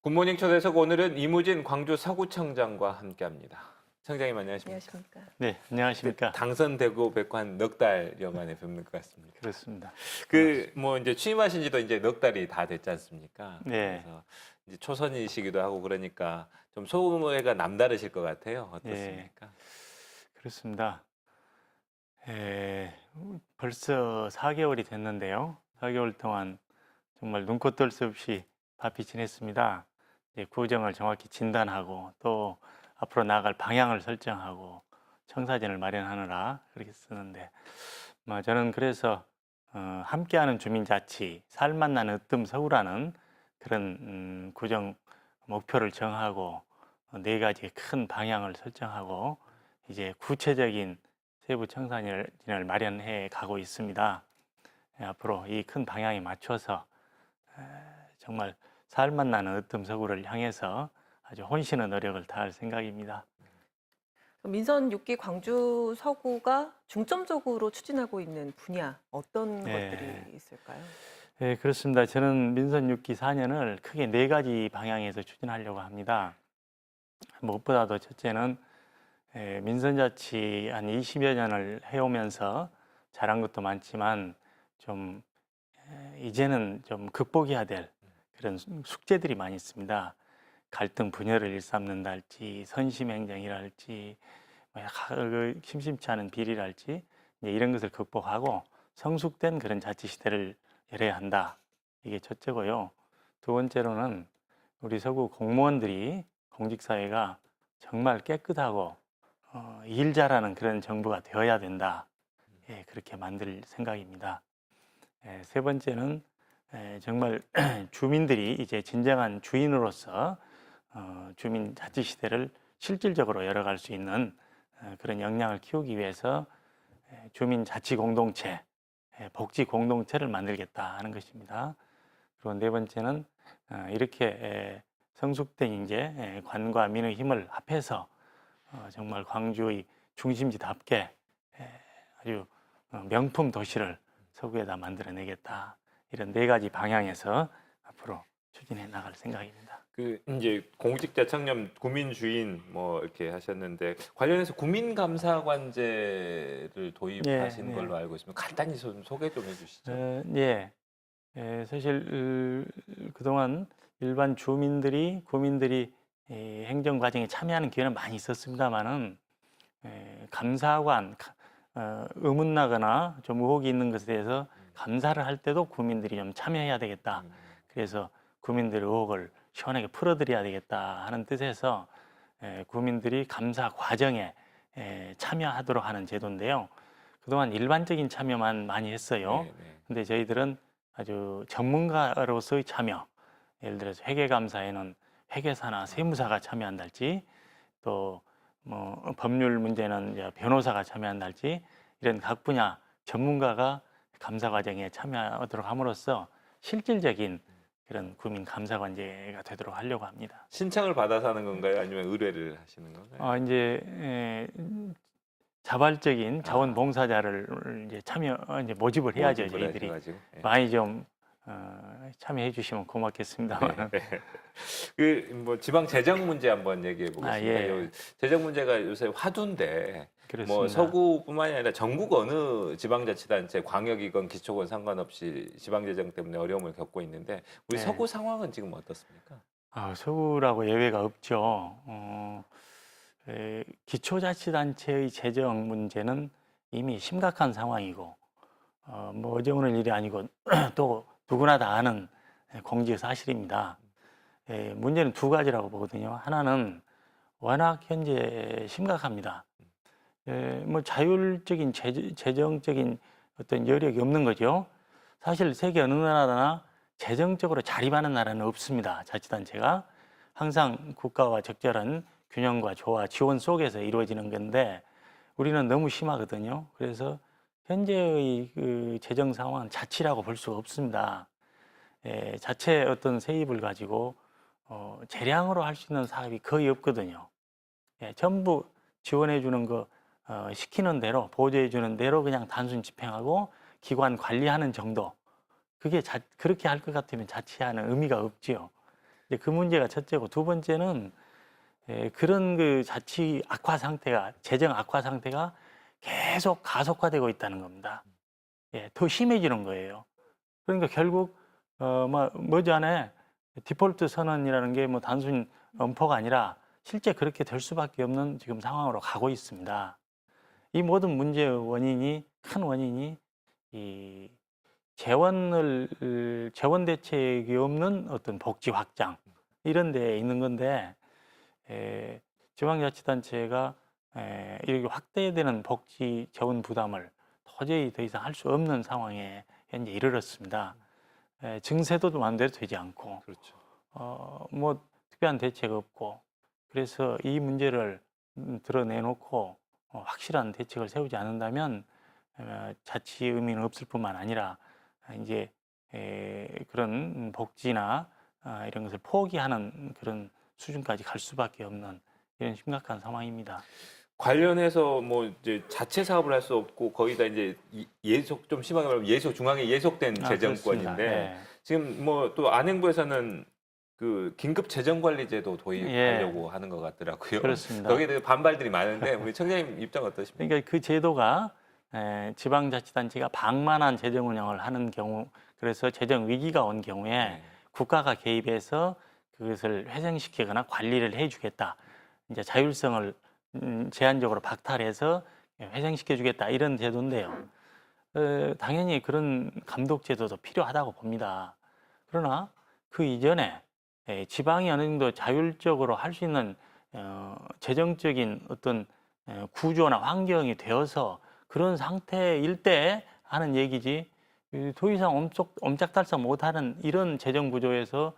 굿모닝 초대석 오늘은 이무진 광주 서구청장과 함께합니다. 청장님 안녕하십니까? 안녕하십니까? 네, 안녕하십니까? 당선되고 뵙고 한 넉 달여 만에 뵙는 것 같습니다. 그렇습니다. 뭐 이제 취임하신 지도 이제 넉 달이 다 됐지 않습니까? 네. 그래서 이제 초선이시기도 하고 그러니까 좀 소회가 남다르실 것 같아요. 어떻습니까? 그렇습니다. 벌써 4개월이 됐는데요. 4개월 동안 정말 눈코 뜰 새 없이 바삐 지냈습니다. 구정을 정확히 진단하고 또 앞으로 나아갈 방향을 설정하고 청사진을 마련하느라 그렇게 쓰는데 저는 그래서 함께하는 주민자치, 살맛 으뜸 서구라는 그런 구정 목표를 정하고 4가지의 큰 방향을 설정하고 이제 구체적인 세부 청사진을 마련해 가고 있습니다. 앞으로 이 큰 방향에 맞춰서 정말 살맛 나는 으뜸 서구를 향해서 아주 혼신의 노력을 다할 생각입니다. 민선 6기 광주 서구가 중점적으로 추진하고 있는 분야 어떤 것들이 있을까요? 네, 그렇습니다. 저는 민선 6기 4년을 크게 4가지 방향에서 추진하려고 합니다. 무엇보다도 첫째는 민선자치 한 20여 년을 해오면서 잘한 것도 많지만 좀 이제는 좀 극복해야 될 그런 숙제들이 많이 있습니다. 갈등 분열을 일삼는다 할지 선심행정이랄지 심심치 않은 비리랄지 이런 것을 극복하고 성숙된 그런 자치 시대를 열어야 한다. 이게 첫째고요. 두 번째로는 우리 서구 공무원들이 공직사회가 정말 깨끗하고 일 잘하는 그런 정부가 되어야 된다. 그렇게 만들 생각입니다. 세 번째는 정말 주민들이 이제 진정한 주인으로서 주민 자치 시대를 실질적으로 열어갈 수 있는 그런 역량을 키우기 위해서 주민 자치 공동체, 복지 공동체를 만들겠다 하는 것입니다. 그리고 네 번째는 이렇게 성숙된 이제 관과 민의 힘을 합해서 정말 광주의 중심지답게 아주 명품 도시를 서구에다 만들어내겠다. 이런 4가지 방향에서 앞으로 추진해 나갈 생각입니다. 이제 공직자 청렴 구민 주인 뭐 이렇게 하셨는데 관련해서 국민감사관제를 도입하신 걸로 알고 있습니다. 간단히 좀 소개 좀 해주시죠. 사실 그동안 일반 구민들이 행정 과정에 참여하는 기회는 많이 있었습니다만은 감사관 의문 나거나 좀 의혹이 있는 것에 대해서 감사를 할 때도 국민들이 좀 참여해야 되겠다. 그래서 국민들의 의혹을 시원하게 풀어드려야 되겠다 하는 뜻에서 국민들이 감사 과정에 참여하도록 하는 제도인데요. 그동안 일반적인 참여만 많이 했어요. 근데 저희들은 아주 전문가로서의 참여, 예를 들어서 회계감사에는 회계사나 세무사가 참여한달지 또 뭐 법률 문제는 이제 변호사가 참여한달지 이런 각 분야 전문가가 감사 과정에 참여하도록 함으로써 실질적인 그런 국민 감사관제가 되도록 하려고 합니다. 신청을 받아서 하는 건가요? 아니면 의뢰를 하시는 건가요? 이제 자발적인 자원봉사자를 이제 모집을 해야죠. 저희들이 많이 좀 참여해 주시면 고맙겠습니다만. 뭐 지방 재정 문제 한번 얘기해 보겠습니다. 재정 문제가 요새 화두인데 그렇습니다. 뭐 서구뿐만이 아니라 전국 어느 지방자치단체, 광역이건 기초건 상관없이 지방 재정 때문에 어려움을 겪고 있는데 우리 서구 상황은 지금 어떻습니까? 서구라고 예외가 없죠. 기초자치단체의 재정 문제는 이미 심각한 상황이고 뭐 어제오늘 일이 아니고 또 누구나 다 아는 공지 사실입니다. 문제는 2가지라고 보거든요. 하나는 워낙 현재 심각합니다. 뭐 자율적인 재정적인 어떤 여력이 없는 거죠. 사실 세계 어느 나라나 재정적으로 자립하는 나라는 없습니다. 자치단체가 항상 국가와 적절한 균형과 조화, 지원 속에서 이루어지는 건데 우리는 너무 심하거든요. 그래서 현재의 그 재정 상황은 자치라고 볼 수 없습니다. 자체 어떤 세입을 가지고 재량으로 할 수 있는 사업이 거의 없거든요. 전부 지원해 주는 거 시키는 대로 보조해 주는 대로 그냥 단순 집행하고 기관 관리하는 정도. 그게 그렇게 할 것 같으면 자치하는 의미가 없지요. 이제 그 문제가 첫째고, 두 번째는 그런 그 자치 악화 상태가, 재정 악화 상태가 계속 가속화되고 있다는 겁니다. 예, 더 심해지는 거예요. 그러니까 결국 머지않아 디폴트 선언이라는 게 뭐 단순 엄포가 아니라 실제 그렇게 될 수밖에 없는 지금 상황으로 가고 있습니다. 이 모든 문제의 원인이, 큰 원인이 이 재원 대책이 없는 어떤 복지 확장 이런 데에 있는 건데, 지방자치단체가 이렇게 확대되는 복지 재원 부담을 도저히 더 이상 할 수 없는 상황에 현재 이르렀습니다. 증세도 마음대로 되지 않고, 그렇죠. 뭐 특별한 대책 없고, 그래서 이 문제를 드러내놓고 확실한 대책을 세우지 않는다면 자치 의미는 없을 뿐만 아니라 이제 그런 복지나 이런 것을 포기하는 그런 수준까지 갈 수밖에 없는 이런 심각한 상황입니다. 관련해서 뭐 이제 자체 사업을 할 수 없고 거의 다 이제 예속, 좀 심하게 말하면 중앙에 예속된 재정권인데, 그렇습니다. 지금 뭐 또 안행부에서는 그 긴급 재정관리제도 도입하려고 하는 것 같더라고요. 그렇습니다. 거기에 대해 반발들이 많은데 우리 청장님 입장 어떠십니까? 그러니까 그 제도가 지방자치단체가 방만한 재정 운영을 하는 경우, 그래서 재정 위기가 온 경우에 국가가 개입해서 그것을 회생시키거나 관리를 해주겠다. 이제 자율성을 제한적으로 박탈해서 회생시켜주겠다, 이런 제도인데요. 당연히 그런 감독 제도도 필요하다고 봅니다. 그러나 그 이전에 지방이 어느 정도 자율적으로 할 수 있는 재정적인 어떤 구조나 환경이 되어서 그런 상태일 때 하는 얘기지, 더 이상 옴짝달싹 못하는 이런 재정 구조에서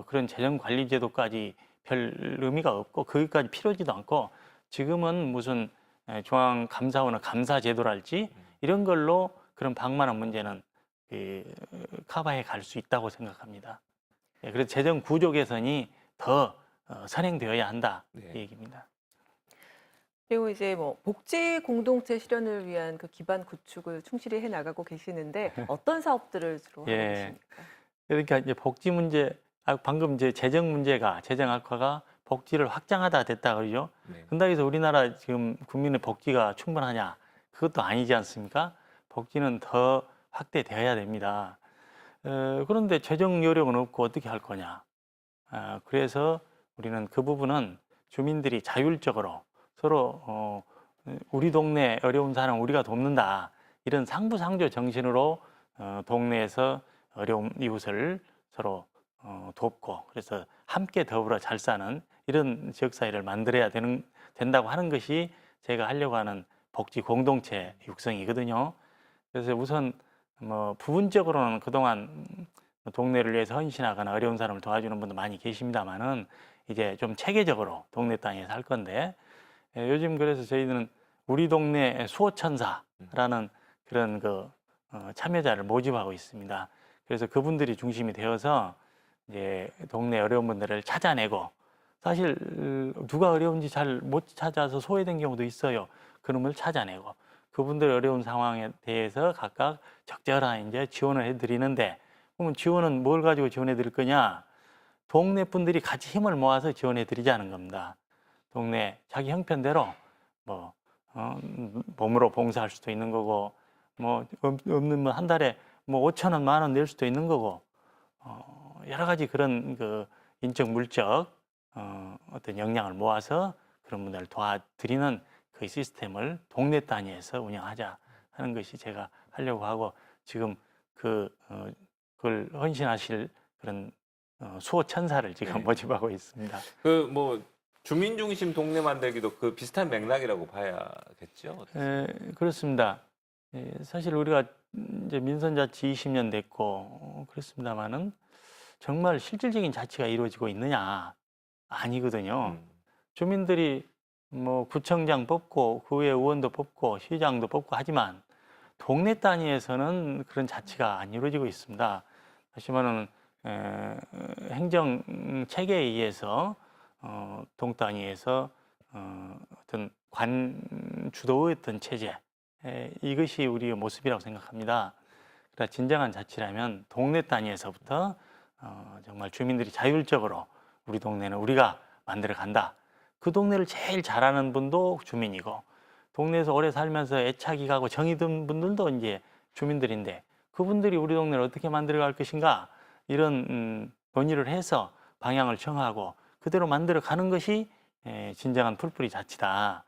그런 재정 관리 제도까지 별 의미가 없고 거기까지 필요하지도 않고, 지금은 무슨 중앙감사원의 감사 제도랄지 이런 걸로 그런 방만한 문제는 커버해 갈 수 있다고 생각합니다. 그래서 재정 구조 개선이 더 선행되어야 한다, 이 얘기입니다. 그리고 이제 뭐 복지 공동체 실현을 위한 그 기반 구축을 충실히 해 나가고 계시는데 어떤 사업들을 주로 하고 계십니까? 그러니까 이제 복지 문제, 방금 이제 재정 문제가, 재정 악화가 복지를 확장하다 됐다 그러죠. 그런다고 해서 우리나라 지금 국민의 복지가 충분하냐? 그것도 아니지 않습니까? 복지는 더 확대되어야 됩니다. 그런데 재정 여력은 없고 어떻게 할 거냐? 그래서 우리는 그 부분은 주민들이 자율적으로 서로 우리 동네 어려운 사람 우리가 돕는다, 이런 상부상조 정신으로 동네에서 어려운 이웃을 서로 돕고, 그래서 함께 더불어 잘 사는 이런 지역사회를 만들어야 된다고 하는 것이 제가 하려고 하는 복지 공동체 육성이거든요. 그래서 우선 뭐 부분적으로는 그동안 동네를 위해서 헌신하거나 어려운 사람을 도와주는 분도 많이 계십니다만은, 이제 좀 체계적으로 동네 단위에서 할 건데, 요즘 그래서 저희들은 우리 동네 수호천사라는 그런 참여자를 모집하고 있습니다. 그래서 그분들이 중심이 되어서 이제 동네 어려운 분들을 찾아내고, 사실 누가 어려운지 잘 못 찾아서 소외된 경우도 있어요. 그놈을 찾아내고 그분들 어려운 상황에 대해서 각각 적절한 이제 지원을 해드리는데, 그러면 지원은 뭘 가지고 지원해 드릴 거냐? 동네 분들이 같이 힘을 모아서 지원해 드리자는 겁니다. 동네 자기 형편대로 뭐 몸으로 봉사할 수도 있는 거고, 뭐 없는 한 달에 뭐 5,000원, 10,000원 낼 수도 있는 거고, 여러 가지 그런 그 인적 물적 어떤 역량을 모아서 그런 분들을 도와드리는 그 시스템을 동네 단위에서 운영하자 하는 것이 제가 하려고 하고, 지금 그걸 헌신하실 그런 수호천사를 지금 모집하고 있습니다. 그 뭐 주민 중심 동네 만들기도 그 비슷한 맥락이라고 봐야겠죠. 그렇습니다. 사실 우리가 이제 민선자치 20년 됐고 그렇습니다만은, 정말 실질적인 자치가 이루어지고 있느냐? 아니거든요. 주민들이 뭐 구청장 뽑고 그 외에 의원도 뽑고 시장도 뽑고 하지만 동네 단위에서는 그런 자치가 안 이루어지고 있습니다. 다시 말하면 행정 체계에 의해서 동 단위에서 어떤 관 주도의 어떤 체제, 이것이 우리의 모습이라고 생각합니다. 그러나 진정한 자치라면 동네 단위에서부터 정말 주민들이 자율적으로 우리 동네는 우리가 만들어 간다. 그 동네를 제일 잘하는 분도 주민이고 동네에서 오래 살면서 애착이 가고 정이 든 분들도 이제 주민들인데 그분들이 우리 동네를 어떻게 만들어 갈 것인가 이런 논의를 해서 방향을 정하고 그대로 만들어 가는 것이 진정한 풀뿌리 자치다.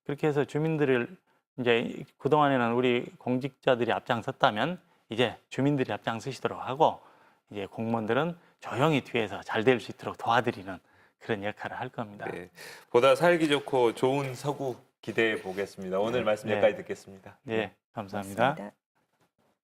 그렇게 해서 주민들을 이제 그동안에는 우리 공직자들이 앞장섰다면 이제 주민들이 앞장서시도록 하고 이제 공무원들은 조용히 뒤에서 잘 될 수 있도록 도와드리는 그런 역할을 할 겁니다. 네, 보다 살기 좋고 좋은 서구 기대해 보겠습니다. 오늘 말씀 네. 여기까지 듣겠습니다. 네, 감사합니다. 고맙습니다.